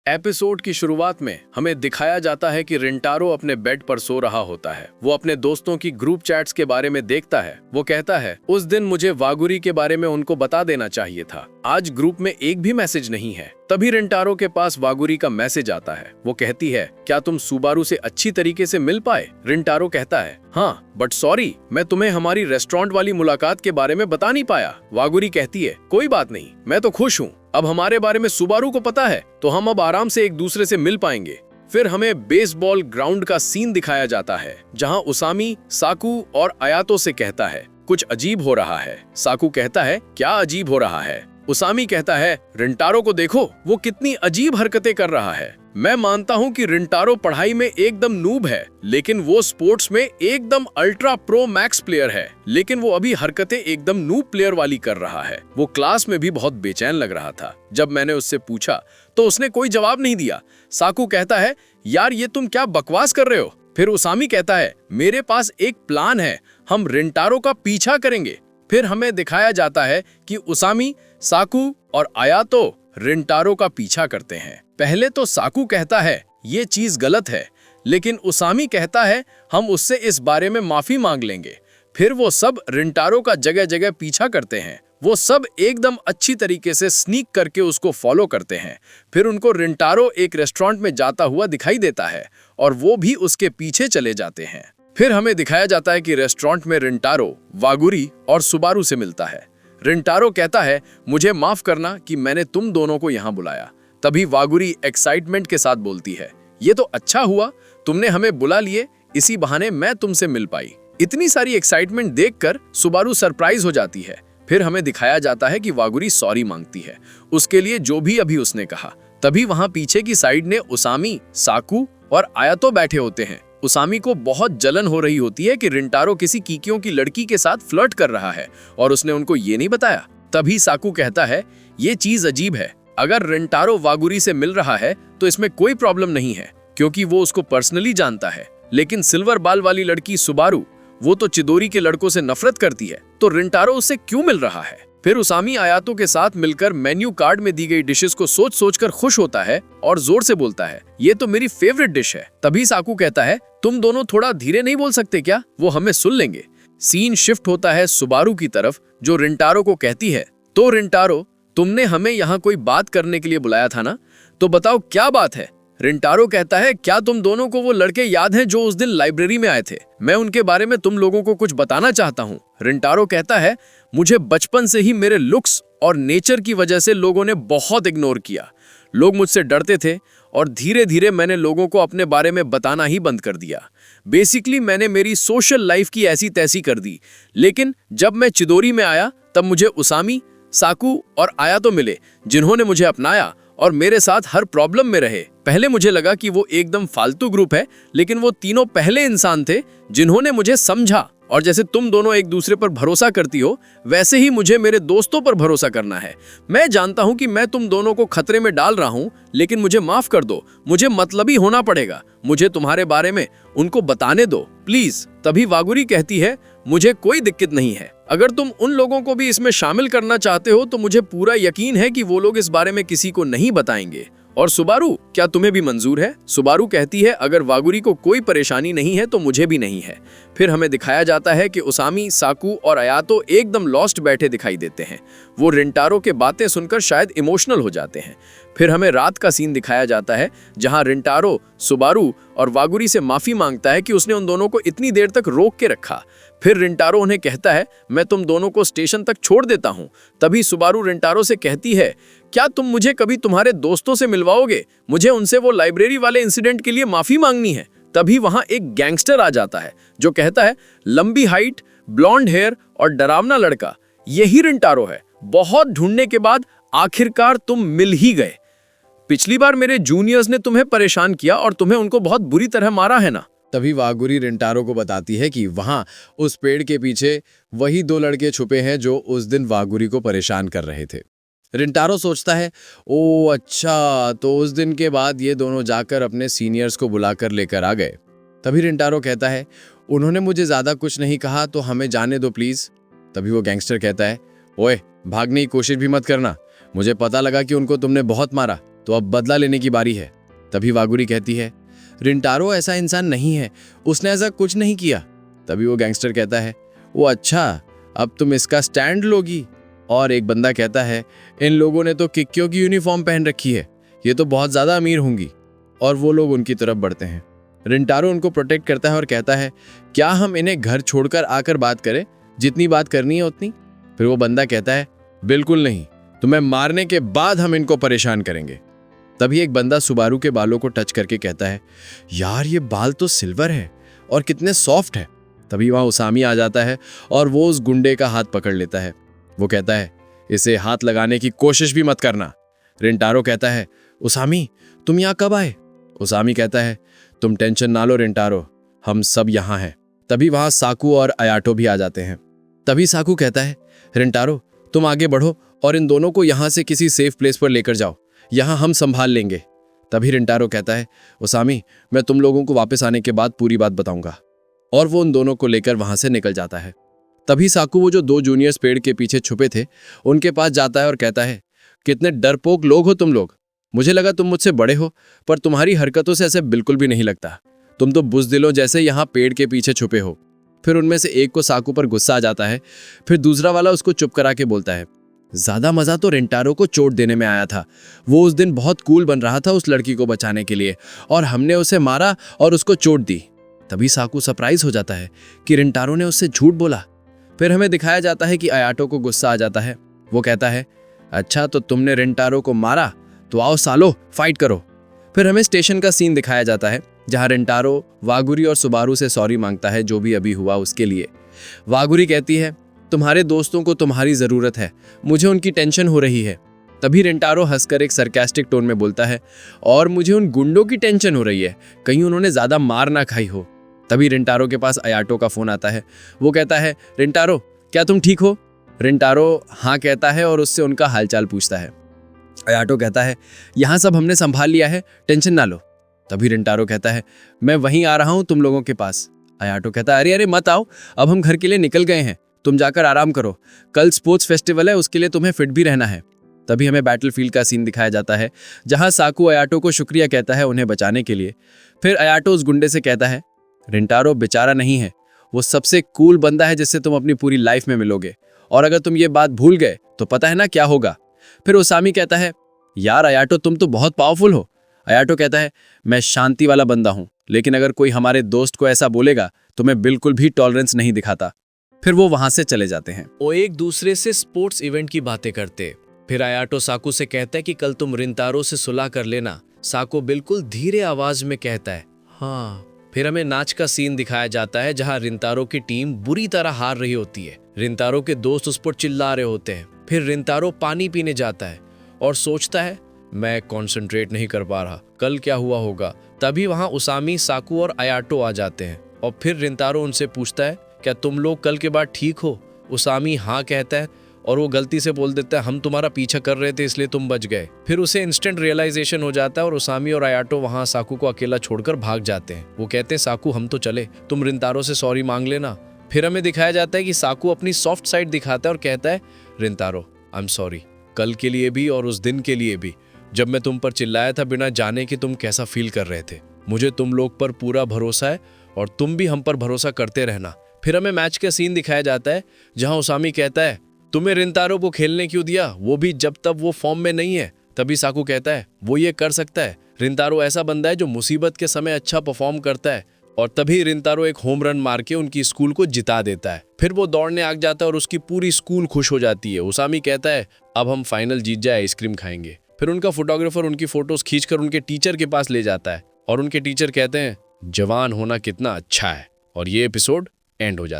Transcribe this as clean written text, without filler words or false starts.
Episode की शुरुआत में हमें दिखाया जाता है कि रिंटारो अपने बेड पर सो रहा होता है। वो अपने दोस्तों की ग्रुप चैट्स के बारे में देखता है। वो कहता है, उस दिन मुझे वागुरी के बारे में उनको बता देना चाहिए था। आज ग्रुप में एक भी मैसेज नहीं है। तभी रिंटारो के पास वागुरी का मैसेज आता है। वो कहती है, क्या तुम सुबारू से अच्छी तरीके से मिल पाए? रिंटारो कहता है, हाँ, बट सॉरी, मैं तुम्हें हमारी रेस्टोरेंट वाली मुलाकात के बारे में बता नहीं पाया। वागुरी कहती है, कोई बात नहीं, मैं तो खुश हूँ। अब हमारे बारे में सुबारू को पता है, तो हम अब आराम से एक दूसरे से मिल पाएंगे। फिर हमें बेसबॉल ग्राउंड का सीन दिखाया जाता है, जहां उसामी साकू और अयातो से कहता है, कुछ अजीब हो रहा है। साकू कहता है, क्या अजीब हो रहा है? उसामी कहता है, रिंटारो को देखो, वो कितनी अजीब हरकतें कर रहा है। मैं मानता हूँ कि रिंटारो पढ़ाई में एकदम नूब है, लेकिन वो स्पोर्ट्स में एकदम अल्ट्रा प्रो मैक्स प्लेयर है। लेकिन वो अभी हरकतें एकदम नूब प्लेयर वाली कर रहा है। वो क्लास में भी बहुत बेचैन लग रहा था। जब मैंने उससे पूछा तो उसने कोई जवाब नहीं दिया। साकू कहता है, यार ये तुम क्या बकवास कर रहे हो? फिर उसामी कहता है, मेरे पास एक प्लान है, हम रिंटारो का पीछा करेंगे। फिर हमें दिखाया जाता है कि उसामी, साकू और अयातो रिंटारो का पीछा करते हैं। पहले तो साकू कहता है, ये चीज गलत है, लेकिन उसामी कहता है, हम उससे इस बारे में माफी मांग लेंगे। फिर वो सब रिंटारो का जगह जगह पीछा करते हैं। वो सब एकदम अच्छी तरीके से स्नीक करके उसको फॉलो करते हैं। फिर उनको रिंटारो एक रेस्टोरेंट में जाता हुआ दिखाई देता है और वो भी उसके पीछे चले जाते हैं। फिर हमें दिखाया जाता है कि रेस्टोरेंट में रिंटारो वागुरी और सुबारू से मिलता है। रिंटारो कहता है, मुझे माफ करना कि मैंने तुम दोनों को यहाँ बुलाया। तभी वागुरी एक्साइटमेंट के साथ बोलती है, ये तो अच्छा हुआ तुमने हमें बुला लिए, इसी बहाने मैं तुमसे मिल पाई। इतनी सारी एक्साइटमेंट देखकर सुबारू सरप्राइज हो जाती है। फिर हमें दिखाया जाता है कि वागुरी सॉरी मांगती है उसके लिए जो भी अभी उसने कहा। तभी वहां पीछे की साइड ने उसामी, साकू और अयातो बैठे होते हैं। उसामी को बहुत जलन हो रही होती है कि रिंटारो किसी कीकियों की लड़की के साथ फ्लर्ट कर रहा है और उसने उनको ये नहीं बताया। तभी साकू कहता है, ये चीज अजीब है, अगर रिंटारो वागुरी से मिल रहा है तो इसमें कोई प्रॉब्लम नहीं है, क्योंकि वो उसको पर्सनली जानता है। लेकिन सिल्वर बाल वाली लड़की सुबारू, वो तो चिदोरी के लड़कों से नफरत करती है, तो रिंटारो उससे क्यों मिल रहा है? फिर उसामी अयातो के साथ मिलकर मेन्यू कार्ड में दी गई डिशेस को सोच सोचकर खुश होता है और जोर से बोलता है, ये तो मेरी फेवरेट डिश है। तभी साकू कहता है, तुम दोनों थोड़ा धीरे नहीं बोल सकते क्या? वो हमें सुन लेंगे। सीन शिफ्ट होता है सुबारू की तरफ, जो रिंटारो को कहती है, तो रिंटारो, तुमने हमें यहाँ कोई बात करने के लिए बुलाया था ना, तो बताओ क्या बात है? रिंटारो कहता है, क्या तुम दोनों को वो लड़के याद हैं जो उस दिन लाइब्रेरी में आए थे? मैं उनके बारे में तुम लोगों को कुछ बताना चाहता हूँ। रिंटारो कहता है, मुझे बचपन से ही मेरे लुक्स और नेचर की वजह से लोगों ने बहुत इग्नोर किया। लोग मुझसे डरते थे और धीरे धीरे मैंने लोगों को अपने बारे में बताना ही बंद कर दिया। बेसिकली मैंने मेरी सोशल लाइफ की ऐसी तैसी कर दी। लेकिन जब मैं चिदोरी में आया तब मुझे उसामी, साकू और अयातो मिले, जिन्होंने मुझे अपनाया और मेरे साथ हर प्रॉब्लम में रहे। पहले मुझे लगा कि वो एकदम फालतू ग्रुप है, लेकिन वो तीनों पहले इंसान थे जिन्होंने मुझे समझा। और जैसे तुम दोनों एक दूसरे पर भरोसा करती हो, वैसे ही मुझे मेरे दोस्तों पर भरोसा करना है। मैं जानता हूं कि मैं तुम दोनों को खतरे में डाल रहा हूं, लेकिन मुझे माफ कर दो, मुझे मतलबी होना पड़ेगा। मुझे तुम्हारे बारे में उनको बताने दो, प्लीज। तभी वागुरी कहती है, मुझे कोई दिक्कत नहीं है, अगर तुम उन लोगों को भी इसमें शामिल करना चाहते हो तो मुझे पूरा यकीन है कि वो लोग इस बारे में किसी को नहीं बताएंगे। और सुबारू, क्या तुम्हें भी मंजूर है? सुबारू कहती है, अगर वागुरी को कोई परेशानी नहीं है तो मुझे भी नहीं है। फिर हमें दिखाया जाता है कि उसामी, साकू और अयातो एकदम लॉस्ट बैठे दिखाई देते हैं। वो रिंटारो के बातें सुनकर शायद इमोशनल हो जाते हैं। फिर हमें रात का सीन दिखाया जाता है, जहां रिंटारो सुबारू और वागुरी से माफी मांगता है कि उसने उन दोनों को इतनी देर तक रोक के रखा। फिर रिंटारो उन्हें कहता है, मैं तुम दोनों को स्टेशन तक छोड़ देता हूं। तभी सुबारू रिंटारो से कहती है, क्या तुम मुझे कभी तुम्हारे दोस्तों से मिलवाओगे? मुझे उनसे वो लाइब्रेरी वाले इंसिडेंट के लिए माफी मांगनी है। तभी वहां एक गैंगस्टर आ जाता है जो कहता है, लंबी हाइट, ब्लॉन्ड हेयर और डरावना लड़का, यही रिंटारो है। बहुत ढूंढने के बाद आखिरकार तुम मिल ही गए। पिछली बार मेरे जूनियर्स ने तुम्हें परेशान किया और तुम्हें उनको बहुत बुरी तरह मारा है ना? तभी वागुरी रिंटारो को बताती है कि वहां उस पेड़ के पीछे वही दो लड़के छुपे हैं जो उस दिन वागुरी को परेशान कर रहे थे। रिंटारो सोचता है, ओ अच्छा, तो उस दिन के बाद ये दोनों जाकर अपने सीनियर्स को बुलाकर लेकर आ गए। तभी रिंटारो कहता है, उन्होंने मुझे ज्यादा कुछ नहीं कहा, तो हमें जाने दो प्लीज। तभी वो गैंगस्टर कहता है, ओए, भागने की कोशिश भी मत करना, मुझे पता लगा कि उनको तुमने बहुत मारा। तो अब बदला लेने की बारी है। तभी वागुरी कहती है, रिंटारो ऐसा इंसान नहीं है, उसने ऐसा कुछ नहीं किया। तभी वो गैंगस्टर कहता है, वो अच्छा, अब तुम इसका स्टैंड लोगी। और एक बंदा कहता है, इन लोगों ने तो किक्कियों की यूनिफॉर्म पहन रखी है, ये तो बहुत ज्यादा अमीर होंगी। और वो लोग उनकी तरफ बढ़ते हैं। रिंटारो उनको प्रोटेक्ट करता है और कहता है, क्या हम इन्हें घर छोड़कर आकर बात करें, जितनी बात करनी है उतनी। फिर वो बंदा कहता है, बिल्कुल नहीं, तुम्हें मारने के बाद हम इनको परेशान करेंगे। तभी एक बंदा सुबारू के बालों को टच करके कहता है, यार ये बाल तो सिल्वर है और कितने सॉफ्ट है। तभी वहां उसामी आ जाता है और वो उस गुंडे का हाथ पकड़ लेता है। वो कहता है, इसे हाथ लगाने की कोशिश भी मत करना। रिंटारो कहता है, उसामी तुम यहाँ कब आए? उसामी कहता है, तुम टेंशन ना लो रिंटारो, हम सब यहाँ हैं। तभी वहां साकू और अयाटो भी आ जाते हैं। तभी साकू कहता है, रिंटारो तुम आगे बढ़ो और इन दोनों को यहाँ से किसी सेफ प्लेस पर लेकर जाओ, यहाँ हम संभाल लेंगे। तभी रिंटारो कहता है, उसामी मैं तुम लोगों को वापस आने के बाद पूरी बात बताऊंगा। और वो उन दोनों को लेकर वहां से निकल जाता है। तभी साकू वो जो 2 जूनियर्स पेड़ के पीछे छुपे थे उनके पास जाता है और कहता है, कितने डरपोक लोग हो तुम लोग, मुझे लगा तुम मुझसे बड़े हो, पर तुम्हारी हरकतों से ऐसे बिल्कुल भी नहीं लगता। तुम तो बुज़दिलों जैसे यहाँ पेड़ के पीछे छुपे हो। फिर उनमें से एक को साकू पर गुस्सा आ जाता है। फिर दूसरा वाला उसको चुप करा के बोलता है, ज्यादा मजा तो रिंटारो को चोट देने में आया था। वो उस दिन बहुत कूल बन रहा था उस लड़की को बचाने के लिए, और हमने उसे मारा और उसको चोट दी। तभी साकू सरप्राइज हो जाता है कि रिंटारो ने उससे झूठ बोला। फिर हमें दिखाया जाता है कि अयाटो को गुस्सा आ जाता है। वो कहता है, अच्छा तो तुमने रिंटारो को मारा, तो आओ सालो फाइट करो। फिर हमें स्टेशन का सीन दिखाया जाता है जहां रिंटारो वागुरी और सुबारू से सॉरी मांगता है जो भी अभी हुआ उसके लिए। वागुरी कहती है, तुम्हारे दोस्तों को तुम्हारी जरूरत है, मुझे उनकी टेंशन हो रही है। तभी रिंटारो हंसकर एक सरकास्टिक टोन में बोलता है, और मुझे उन गुंडों की टेंशन हो रही है, कहीं उन्होंने ज्यादा मार ना खाई हो। तभी रिंटारो के पास अयाटो का फोन आता है। वो कहता है, रिंटारो क्या तुम ठीक हो? रिंटारो हाँ कहता है और उससे उनका हालचाल पूछता है। अयाटो कहता है, यहाँ सब हमने संभाल लिया है, टेंशन ना लो। तभी रिंटारो कहता है, मैं वहीं आ रहा हूँ तुम लोगों के पास। अयाटो कहता है, अरे अरे मत आओ, अब हम घर के लिए निकल गए हैं, तुम जाकर आराम करो, कल स्पोर्ट्स फेस्टिवल है, उसके लिए तुम्हें फिट भी रहना है। तभी हमें बैटलफील्ड का सीन दिखाया जाता है जहां साकू अयाटो को शुक्रिया कहता है उन्हें बचाने के लिए। फिर अयाटो उस गुंडे से कहता है, रिंटारो बेचारा नहीं है, वो सबसे कूल बंदा है जिससे तुम अपनी पूरी लाइफ में मिलोगे, और अगर तुम ये बात भूल गए तो पता है ना क्या होगा। फिर उसामी कहता है, यार अयाटो तुम तो बहुत पावरफुल हो। अयाटो कहता है, मैं शांति वाला बंदा हूं, लेकिन अगर कोई हमारे दोस्त को ऐसा बोलेगा तो मैं बिल्कुल भी टॉलरेंस नहीं दिखाता। फिर वो वहां से चले जाते हैं। वो एक दूसरे से स्पोर्ट्स इवेंट की बातें करते। फिर अयाटो साकू से कहता है कि कल तुम रिंटारो से सुलह कर लेना। साकू बिल्कुल धीरे आवाज में कहता है, हाँ। फिर हमें नाच का सीन दिखाया जाता है जहां रिंटारो की टीम बुरी तरह हार रही होती है। रिंटारो के दोस्त उस पर चिल्ला रहे होते हैं। फिर रिंटारो पानी पीने जाता है और सोचता है, मैं कंसंट्रेट नहीं कर पा रहा, कल क्या हुआ होगा। तभी वहां उसामी, साकू और अयाटो आ जाते हैं और फिर रिंटारो उनसे पूछता है, क्या तुम लोग कल के बाद ठीक हो? उसामी हाँ कहता है और वो गलती से बोल देता है, हम तुम्हारा पीछा कर रहे थे इसलिए तुम बच गए। फिर उसे इंस्टेंट रियलाइजेशन हो जाता है और उसामी और अयाटो वहां साकू को अकेला छोड़कर भाग जाते हैं। वो कहते हैं, साकू हम तो चले, तुम रिंटारो से सॉरी मांग लेना। फिर हमें दिखाया जाता है कि साकू अपनी सॉफ्ट साइड दिखाता है और कहता है, रिंटारो आई एम सॉरी, कल के लिए भी और उस दिन के लिए भी, जब मैं तुम पर चिल्लाया था बिना जाने कि तुम कैसा फील कर रहे थे। मुझे तुम लोग पर पूरा भरोसा है और तुम भी हम पर भरोसा करते रहना। फिर हमें मैच का सीन दिखाया जाता है जहां उसामी कहता है, तुम्हें रिंटारो को खेलने क्यों दिया, वो भी जब तब वो फॉर्म में नहीं है। तभी साकू कहता है, वो ये कर सकता है, रिंटारो ऐसा बंदा है जो मुसीबत के समय अच्छा परफॉर्म करता है। और तभी रिंटारो एक होम रन मार के उनकी स्कूल को जिता देता है। फिर वो दौड़ने आ जाता है और उसकी पूरी स्कूल खुश हो जाती है। उसामी कहता है, अब हम फाइनल जीत जाए, आइसक्रीम खाएंगे। फिर उनका फोटोग्राफर उनकी फोटोज खींचकर उनके टीचर के पास ले जाता है और उनके टीचर कहते हैं, जवान होना कितना अच्छा है। और ये एपिसोड एंड हो जाता है।